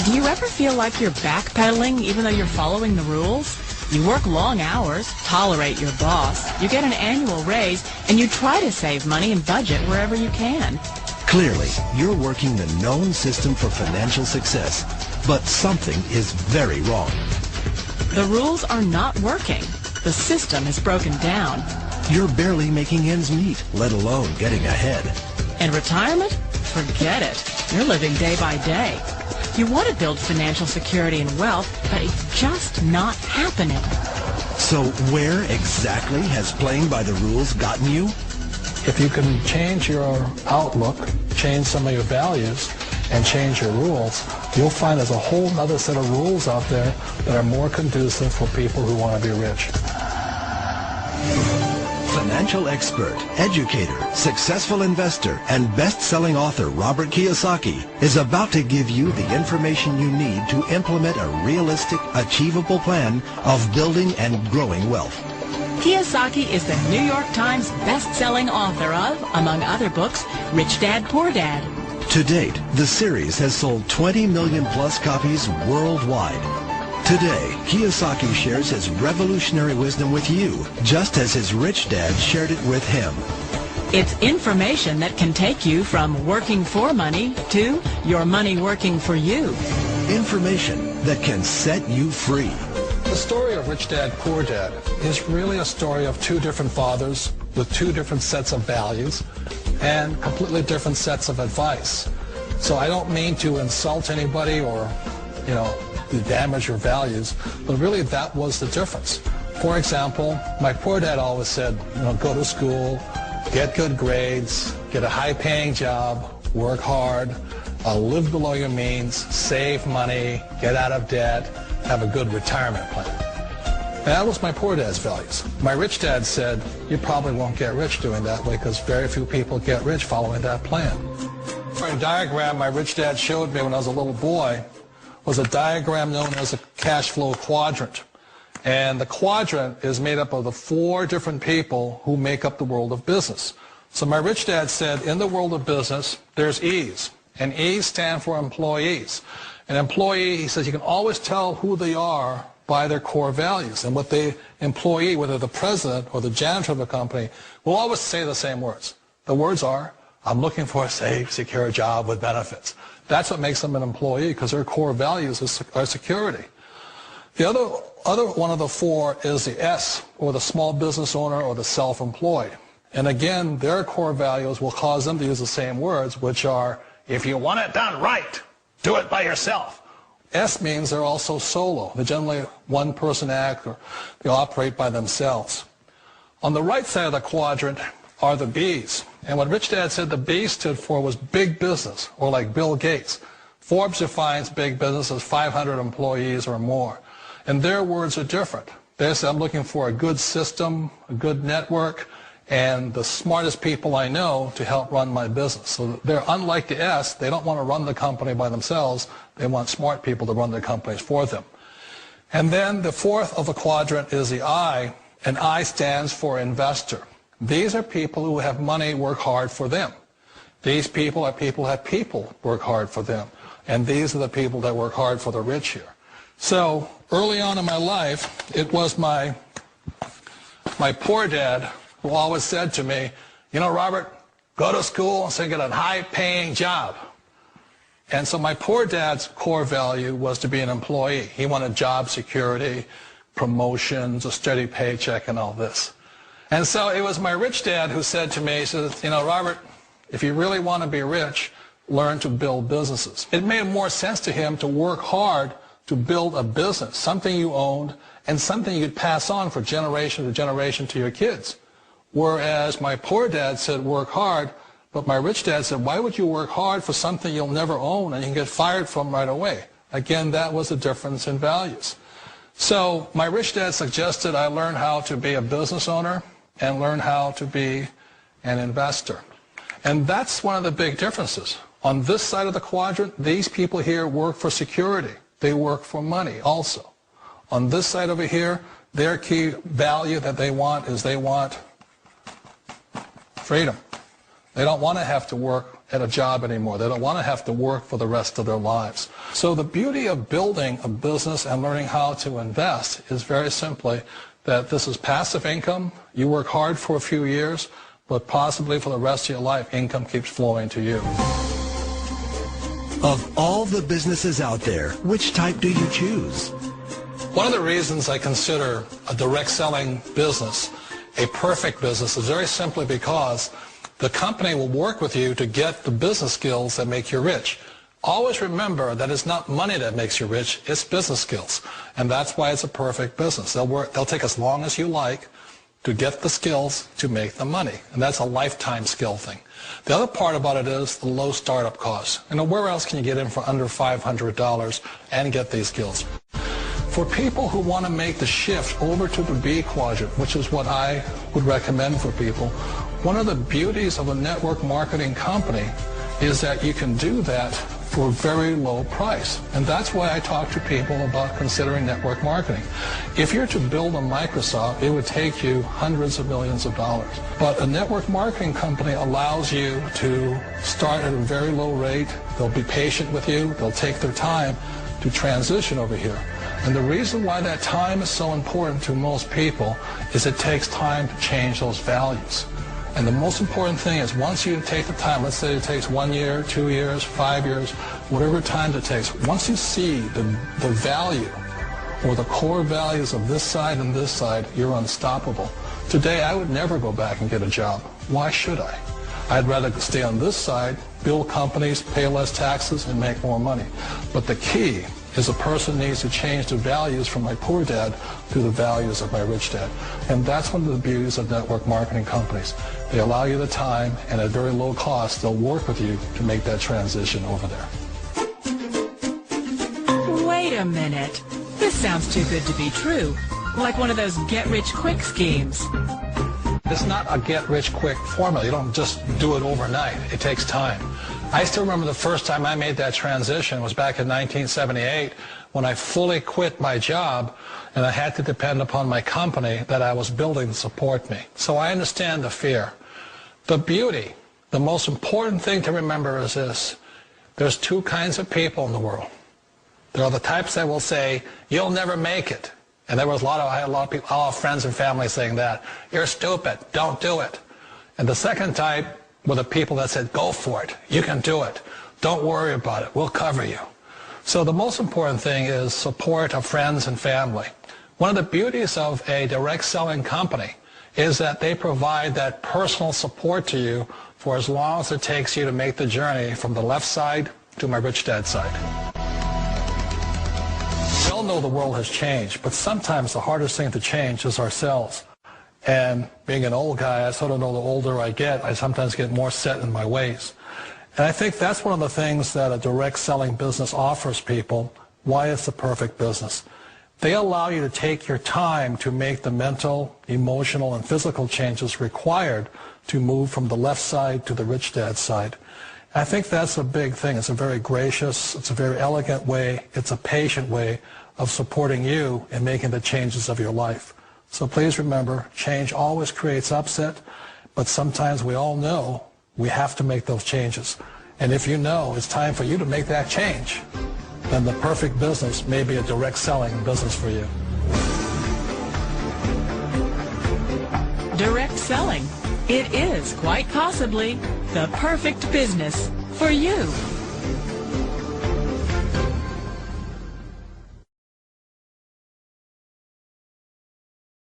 Do you ever feel like you're backpedaling even though you're following the rules? You work long hours, tolerate your boss, you get an annual raise, and you try to save money and budget wherever you can. Clearly, you're working the known system for financial success, but something is very wrong. The rules are not working. The system is broken down. You're barely making ends meet, let alone getting ahead. And retirement? Forget it. You're living day by day. You want to build financial security and wealth, but it's just not happening. So where exactly has playing by the rules gotten you? If you can change your outlook, change some of your values, and change your rules, you'll find there's a whole other set of rules out there that are more conducive for people who want to be rich. Financial expert, educator, successful investor, and best-selling author Robert Kiyosaki is about to give you the information you need to implement a realistic, achievable plan of building and growing wealth. Kiyosaki is the New York Times best-selling author of, among other books, Rich Dad, Poor Dad. To date, the series has sold 20 million plus copies worldwide. Today, Kiyosaki shares his revolutionary wisdom with you, just as his rich dad shared it with him. It's information that can take you from working for money to your money working for you. Information that can set you free. The story of Rich Dad, Poor Dad is really a story of two different fathers with two different sets of values and completely different sets of advice. So I don't mean to insult anybody or, to damage your values, but really that was the difference. For example, my poor dad always said, go to school, get good grades, get a high-paying job, work hard, live below your means, save money, get out of debt, have a good retirement plan. That was my poor dad's values. My rich dad said, you probably won't get rich doing that way because very few people get rich following that plan. A diagram my rich dad showed me when I was a little boy was a diagram known as a cash flow quadrant. And the quadrant is made up of the four different people who make up the world of business. So my rich dad said, in the world of business, there's E's. And E's stand for employees. An employee, he says, you can always tell who they are by their core values. And what the employee, whether the president or the janitor of the company, will always say the same words. The words are, I'm looking for a safe, secure job with benefits. That's what makes them an employee, because their core values are security. The other one of the four is the S, or the small business owner or the self-employed. And again, their core values will cause them to use the same words, which are, if you want it done right, do it by yourself. S means they're also solo. They're generally one-person act, or they operate by themselves. On the right side of the quadrant are the B's. And what Rich Dad said the B stood for was big business, or like Bill Gates. Forbes defines big business as 500 employees or more. And their words are different. They say, I'm looking for a good system, a good network, and the smartest people I know to help run my business. So they're unlike the S. They don't want to run the company by themselves. They want smart people to run their companies for them. And then the fourth of the quadrant is the I, and I stands for investor. These are people who have money work hard for them. These people are people who have people work hard for them. And these are the people that work hard for the rich here. So early on in my life, it was my poor dad who always said to me, Robert, go to school and get a high-paying job. And so my poor dad's core value was to be an employee. He wanted job security, promotions, a steady paycheck, and all this. And so it was my rich dad who said to me, he says, Robert, if you really want to be rich, learn to build businesses. It made more sense to him to work hard to build a business, something you owned, and something you'd pass on for generation to generation to your kids. Whereas my poor dad said work hard, but my rich dad said, why would you work hard for something you'll never own and you can get fired from right away? Again, that was a difference in values. So my rich dad suggested I learn how to be a business owner and learn how to be an investor. And that's one of the big differences. On this side of the quadrant, these people here work for security. They work for money also. On this side over here, their key value that they want is they want freedom. They don't want to have to work at a job anymore. They don't want to have to work for the rest of their lives. So the beauty of building a business and learning how to invest is very simply that this is passive income. You work hard for a few years, but possibly for the rest of your life, income keeps flowing to you. Of all the businesses out there, which type do you choose? One of the reasons I consider a direct selling business a perfect business is very simply because the company will work with you to get the business skills that make you rich. Always remember that it's not money that makes you rich, it's business skills. And that's why it's a perfect business. They'll take as long as you like to get the skills to make the money. And that's a lifetime skill thing. The other part about it is the low startup costs. Where else can you get in for under $500 and get these skills? For people who want to make the shift over to the B quadrant, which is what I would recommend for people, one of the beauties of a network marketing company is that you can do that for a very low price. And that's why I talk to people about considering network marketing. If you're to build a Microsoft, it would take you hundreds of millions of dollars. But a network marketing company allows you to start at a very low rate. They'll be patient with you. They'll take their time to transition over here. And the reason why that time is so important to most people is it takes time to change those values. And the most important thing is once you take the time, let's say it takes 1 year, 2 years, 5 years, whatever time it takes, once you see the value or the core values of this side and this side, you're unstoppable. Today, I would never go back and get a job. Why should I? I'd rather stay on this side, build companies, pay less taxes, and make more money. But the key is a person needs to change the values from my poor dad to the values of my rich dad. And that's one of the beauties of network marketing companies. They allow you the time, and at very low cost, they'll work with you to make that transition over there. Wait a minute. This sounds too good to be true. Like one of those get-rich-quick schemes. It's not a get-rich-quick formula. You don't just do it overnight. It takes time. I still remember the first time I made that transition was back in 1978 when I fully quit my job and I had to depend upon my company that I was building to support me. So I understand the fear. The beauty, the most important thing to remember is this. There's two kinds of people in the world. There are the types that will say, you'll never make it. And I had a lot of people, all friends and family saying that. You're stupid. Don't do it. And the second type were the people that said, go for it. You can do it. Don't worry about it. We'll cover you. So the most important thing is support of friends and family. One of the beauties of a direct selling company is that they provide that personal support to you for as long as it takes you to make the journey from the left side to my rich dad side. We all know the world has changed, but sometimes the hardest thing to change is ourselves. And being an old guy, I sort of know the older I get, I sometimes get more set in my ways. And I think that's one of the things that a direct selling business offers people, why it's the perfect business. They allow you to take your time to make the mental, emotional, and physical changes required to move from the left side to the rich dad side. And I think that's a big thing. It's a very gracious, it's a very elegant way, it's a patient way of supporting you in making the changes of your life. So please remember, change always creates upset, but sometimes we all know we have to make those changes. And if you know it's time for you to make that change, then the perfect business may be a direct selling business for you. Direct selling. It is quite possibly the perfect business for you.